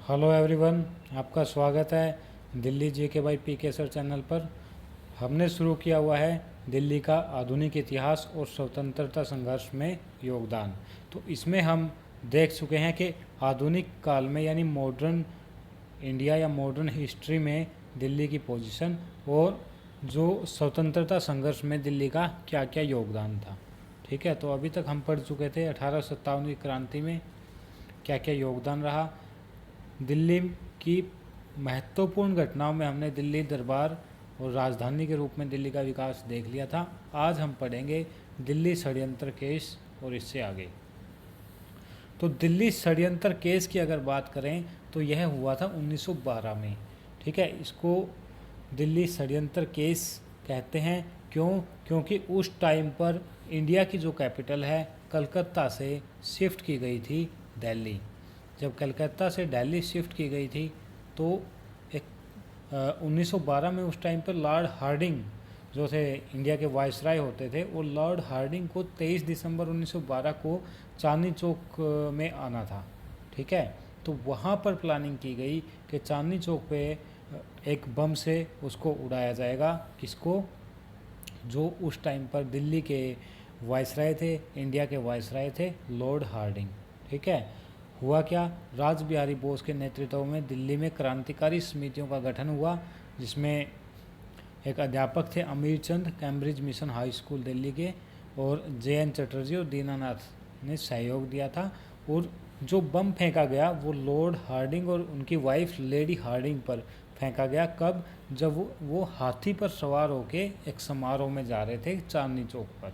Hello everyone, आपका स्वागत है Delhi GK by PK sir channel पर। हमने शुरू किया हुआ है दिल्ली का आधुनिक इतिहास और स्वतंत्रता संघर्ष में योगदान। तो इसमें हम देख चुके हैं कि आधुनिक काल में यानी मॉडर्न इंडिया या मॉडर्न हिस्ट्री में दिल्ली की पोजीशन और जो स्वतंत्रता संघर्ष में दिल्ली का क्या क्या योगदान था। ठीक है, तो अभी तक हम पढ़ चुके थे 1857 की क्रांति में क्या क्या योगदान रहा। दिल्ली की महत्वपूर्ण घटनाओं में हमने दिल्ली दरबार और राजधानी के रूप में दिल्ली का विकास देख लिया था। आज हम पढ़ेंगे दिल्ली षड्यंत्र केस और इससे आगे। तो दिल्ली षड्यंत्र केस की अगर बात करें तो यह हुआ था 1912 में। ठीक है, इसको दिल्ली षड्यंत्र केस कहते हैं। क्योंकि उस टाइम पर इंडिया की जो कैपिटल है कलकत्ता से शिफ्ट की गई थी दिल्ली। जब कलकत्ता से दिल्ली शिफ्ट की गई थी तो एक 1912 में उस टाइम पर लॉर्ड हार्डिंग जो थे इंडिया के वायसराय होते थे, वो लॉर्ड हार्डिंग को 23 दिसंबर 1912 को चांदनी चौक में आना था। ठीक है, तो वहाँ पर प्लानिंग की गई कि चांदनी चौक पे एक बम से उसको उड़ाया जाएगा। किसको? जो उस टाइम पर दिल्ली के वायसराय थे, इंडिया के वायसराय थे, लॉर्ड हार्डिंग। ठीक है, हुआ क्या? राज बिहारी बोस के नेतृत्व में दिल्ली में क्रांतिकारी समितियों का गठन हुआ, जिसमें एक अध्यापक थे Amir Chand, Cambridge mission high school Delhi के, और JN चटर्जी और दीनानाथ ने सहयोग दिया था। और जो बम फेंका गया वो लॉर्ड हार्डिंग और उनकी वाइफ लेडी हार्डिंग पर फेंका गया। कब? जब वो हाथी पर सवार होके एक समारोह में जा रहे थे चांदनी चौक पर।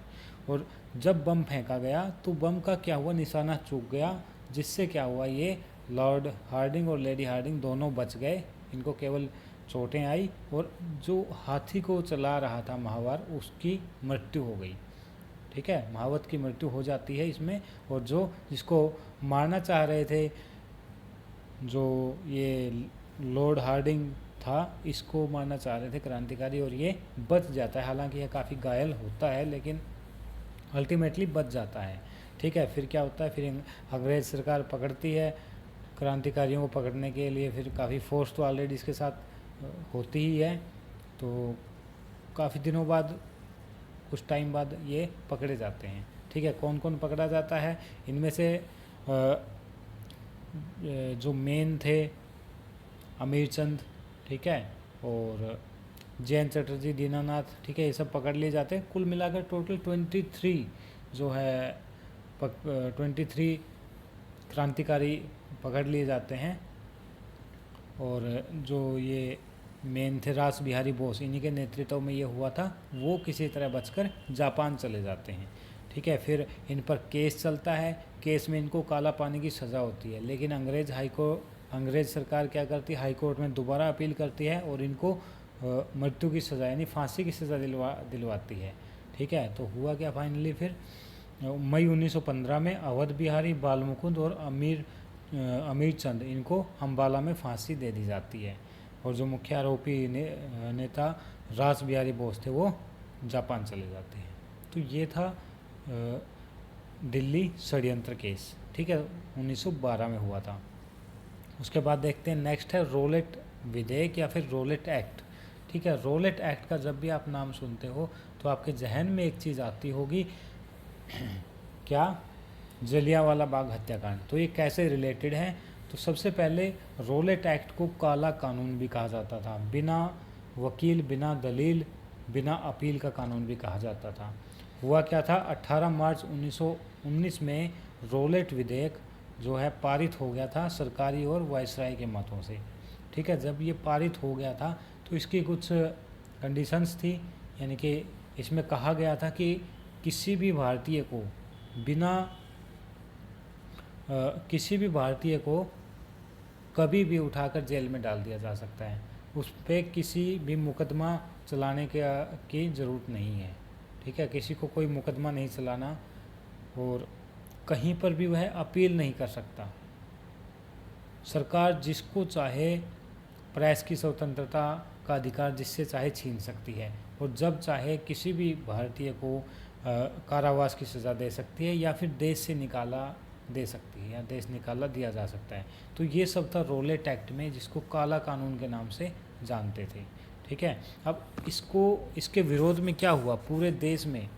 और जब बम फेंका गया तो बम का क्या हुआ, निशाना चूक गया, जिससे क्या हुआ, ये लॉर्ड हार्डिंग और लेडी हार्डिंग दोनों बच गए। इनको केवल चोटें आई और जो हाथी को चला रहा था महावर, उसकी मृत्यु हो गई। ठीक है, महावत की मृत्यु हो जाती है इसमें। और जो जिसको मारना चाह रहे थे, जो ये लॉर्ड हार्डिंग था, इसको मारना चाह रहे थे क्रांतिकारी, और ये बच जाता है। हालांकि यह काफ़ी घायल होता है लेकिन अल्टीमेटली बच जाता है। ठीक है, फिर क्या होता है, फिर अंग्रेज़ सरकार पकड़ती है क्रांतिकारियों को। पकड़ने के लिए फिर काफ़ी फोर्स तो ऑलरेडी इसके साथ होती ही है। तो काफ़ी दिनों बाद, कुछ टाइम बाद ये पकड़े जाते हैं। ठीक है, कौन कौन पकड़ा जाता है? इनमें से जो मेन थे अमीर चंद, ठीक है, और JN चटर्जी, दीनानाथ, ठीक है, ये सब पकड़ लिए जाते हैं। कुल मिलाकर टोटल 23 जो है 23 क्रांतिकारी पकड़ लिए जाते हैं। और जो ये मेन थे रास बिहारी बोस, इन्हीं के नेतृत्व में ये हुआ था। वो किसी तरह बचकर जापान चले जाते हैं। ठीक है, फिर इन पर केस चलता है। केस में इनको काला पानी की सज़ा होती है, लेकिन अंग्रेज़ सरकार क्या करती है, हाई कोर्ट में दोबारा अपील करती है और इनको मृत्यु की सज़ा यानी फांसी की सज़ा दिलवाती है। ठीक है, तो हुआ क्या फाइनली, फिर मई 1915 में अवध बिहारी, बाल मुकुंद और अमीर चंद, इनको अम्बाला में फांसी दे दी जाती है। और जो मुख्य आरोपी नेता रास बिहारी बोस थे, वो जापान चले जाते हैं। तो ये था दिल्ली षड्यंत्र केस। ठीक है, 1912 में हुआ था। उसके बाद देखते हैं नेक्स्ट है रोलेट विधेयक या फिर रोलेट एक्ट। ठीक है, रोलेट एक्ट का जब भी आप नाम सुनते हो तो आपके जहन में एक चीज़ आती होगी, क्या? जलियांवाला बाग हत्याकांड। तो ये कैसे रिलेटेड है? तो सबसे पहले रोलेट एक्ट को काला कानून भी कहा जाता था। बिना वकील, बिना दलील, बिना अपील का कानून भी कहा जाता था। हुआ क्या था, 18 मार्च 1919 में रोलेट विधेयक जो है पारित हो गया था सरकारी और वायसराय के मतों से। ठीक है, जब ये पारित हो गया था तो इसकी कुछ कंडीशंस थी, यानी कि इसमें कहा गया था कि किसी भी भारतीय को कभी भी उठाकर जेल में डाल दिया जा सकता है। उस पर किसी भी मुकदमा चलाने की ज़रूरत नहीं है। ठीक है, किसी को कोई मुकदमा नहीं चलाना, और कहीं पर भी वह अपील नहीं कर सकता। सरकार जिसको चाहे प्रेस की स्वतंत्रता का अधिकार जिससे चाहे छीन सकती है, और जब चाहे किसी भी भारतीय को कारावास की सज़ा दे सकती है या फिर देश से दे सकती है या देश निकाला दिया जा सकता है। तो ये सब था रॉलेट एक्ट में, जिसको काला कानून के नाम से जानते थे। ठीक है, अब इसके विरोध में क्या हुआ पूरे देश में,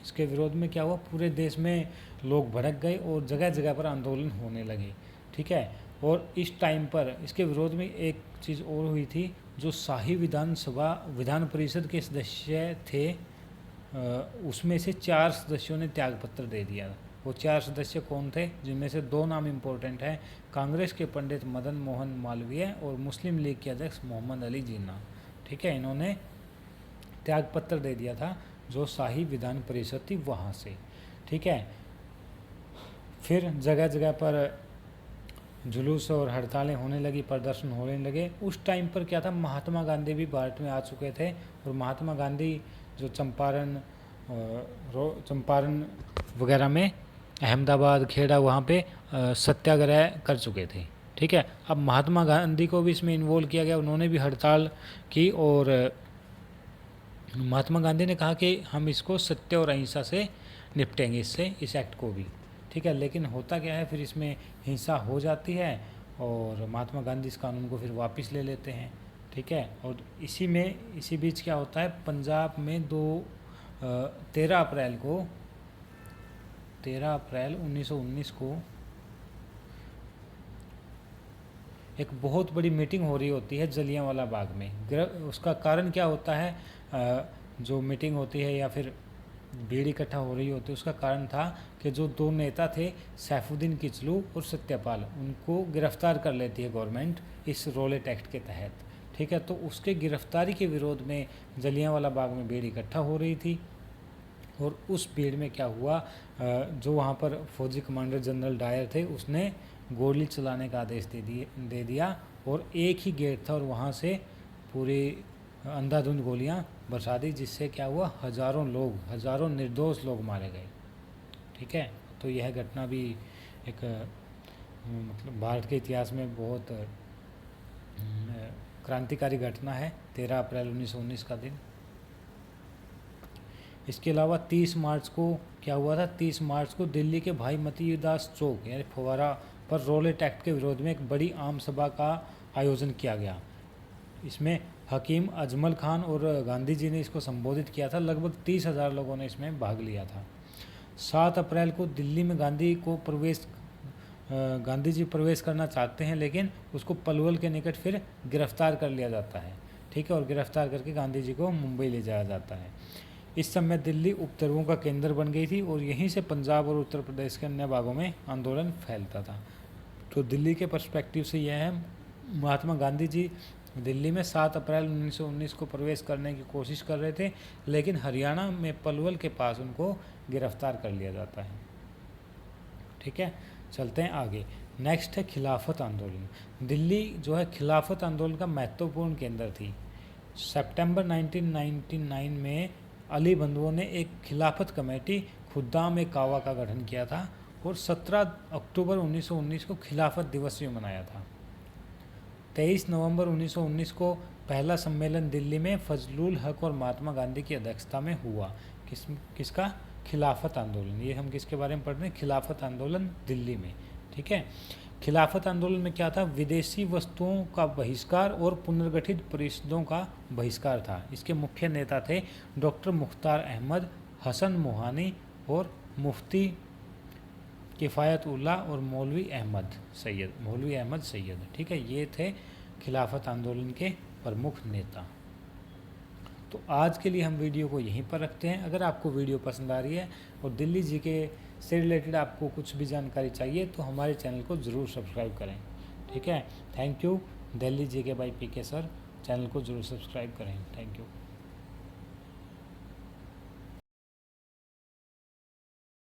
इसके विरोध में क्या हुआ पूरे देश में लोग भड़क गए और जगह जगह पर आंदोलन होने लगे। ठीक है, और इस टाइम पर इसके विरोध में एक चीज़ और हुई थी, जो शाही विधान परिषद के सदस्य थे, उसमें से 4 सदस्यों ने त्यागपत्र दे दिया। वो 4 सदस्य कौन थे, जिनमें से 2 नाम इम्पोर्टेंट हैं, कांग्रेस के पंडित मदन मोहन मालवीय और मुस्लिम लीग के अध्यक्ष मोहम्मद अली जिन्ना। ठीक है, इन्होंने त्यागपत्र दे दिया था जो शाही विधान परिषद थी वहाँ से। ठीक है, फिर जगह जगह पर जुलूस और हड़तालें होने लगी, प्रदर्शन होने लगे। उस टाइम पर क्या था, महात्मा गांधी भी भारत में आ चुके थे और महात्मा गांधी जो चंपारण वगैरह में, अहमदाबाद, खेड़ा, वहाँ पे सत्याग्रह कर चुके थे। ठीक है, अब महात्मा गांधी को भी इसमें इन्वॉल्व किया गया, उन्होंने भी हड़ताल की और महात्मा गांधी ने कहा कि हम इसको सत्य और अहिंसा से निपटेंगे, इस एक्ट को भी। ठीक है, लेकिन होता क्या है, फिर इसमें हिंसा हो जाती है और महात्मा गांधी इस कानून को फिर वापस ले लेते हैं। ठीक है, और इसी बीच क्या होता है, पंजाब में 13 अप्रैल 1919 को एक बहुत बड़ी मीटिंग हो रही होती है जलियांवाला बाग में। उसका कारण क्या होता है, जो मीटिंग होती है या फिर भीड़ इकट्ठा हो रही होती है, उसका कारण था कि जो 2 नेता थे, सैफुद्दीन किचलू और सत्यपाल, उनको गिरफ्तार कर लेती है गवर्नमेंट इस रॉलेट एक्ट के तहत। ठीक है, तो उसके गिरफ्तारी के विरोध में जलियांवाला बाग में भीड़ इकट्ठा हो रही थी और उस भीड़ में क्या हुआ, जो वहाँ पर फौजी कमांडर जनरल डायर थे, उसने गोली चलाने का आदेश दे दिया और एक ही गेट था और वहाँ से पूरी अंधाधुंध गोलियाँ बरसा दी, जिससे क्या हुआ, हज़ारों निर्दोष लोग मारे गए। ठीक है, तो यह घटना भी एक मतलब भारत के इतिहास में बहुत क्रांतिकारी घटना है, 13 अप्रैल 1919 का दिन। इसके अलावा 30 मार्च को क्या हुआ था, 30 मार्च को दिल्ली के भाई मती दास चौक यानी फव्वारा पर रॉलेट एक्ट के विरोध में एक बड़ी आम सभा का आयोजन किया गया। इसमें हकीम अजमल खान और गांधी जी ने इसको संबोधित किया था। लगभग 30,000 लोगों ने इसमें भाग लिया था। 7 अप्रैल को दिल्ली में गांधी जी प्रवेश करना चाहते हैं, लेकिन उसको पलवल के निकट फिर गिरफ्तार कर लिया जाता है। ठीक है, और गिरफ्तार करके गांधी जी को मुंबई ले जाया जाता है। इस समय दिल्ली उपद्रवों का केंद्र बन गई थी और यहीं से पंजाब और उत्तर प्रदेश के अन्य भागों में आंदोलन फैलता था। तो दिल्ली के पर्सपेक्टिव से यह है, महात्मा गांधी जी दिल्ली में 7 अप्रैल 1919 को प्रवेश करने की कोशिश कर रहे थे, लेकिन हरियाणा में पलवल के पास उनको गिरफ्तार कर लिया जाता है। ठीक है, चलते हैं आगे। नेक्स्ट है खिलाफत आंदोलन। दिल्ली जो है खिलाफत आंदोलन का महत्वपूर्ण केंद्र थी। सितंबर 1999 में अली बंधुओं ने एक खिलाफत कमेटी खुद्दाम ए कावा का गठन किया था और 17 अक्टूबर 1919 को खिलाफत दिवस भी मनाया था। 23 नवंबर 1919 को पहला सम्मेलन दिल्ली में फजलुल हक और महात्मा गांधी की अध्यक्षता में हुआ। किसका? खिलाफत आंदोलन। ये हम किसके बारे में पढ़ रहे हैं? खिलाफत आंदोलन दिल्ली में। ठीक है, खिलाफत आंदोलन में क्या था? विदेशी वस्तुओं का बहिष्कार और पुनर्गठित परिषदों का बहिष्कार था। इसके मुख्य नेता थे डॉक्टर मुख्तार अहमद, हसन मोहानी और मुफ्ती किफ़ायत उल्लाह और मौलवी अहमद सैयद। ठीक है, ये थे खिलाफत आंदोलन के प्रमुख नेता। तो आज के लिए हम वीडियो को यहीं पर रखते हैं। अगर आपको वीडियो पसंद आ रही है और दिल्ली जीके से रिलेटेड आपको कुछ भी जानकारी चाहिए तो हमारे चैनल को ज़रूर सब्सक्राइब करें। ठीक है, thank you. Delhi GK by PK sir, channel को ज़रूर सब्सक्राइब करें। Thank you.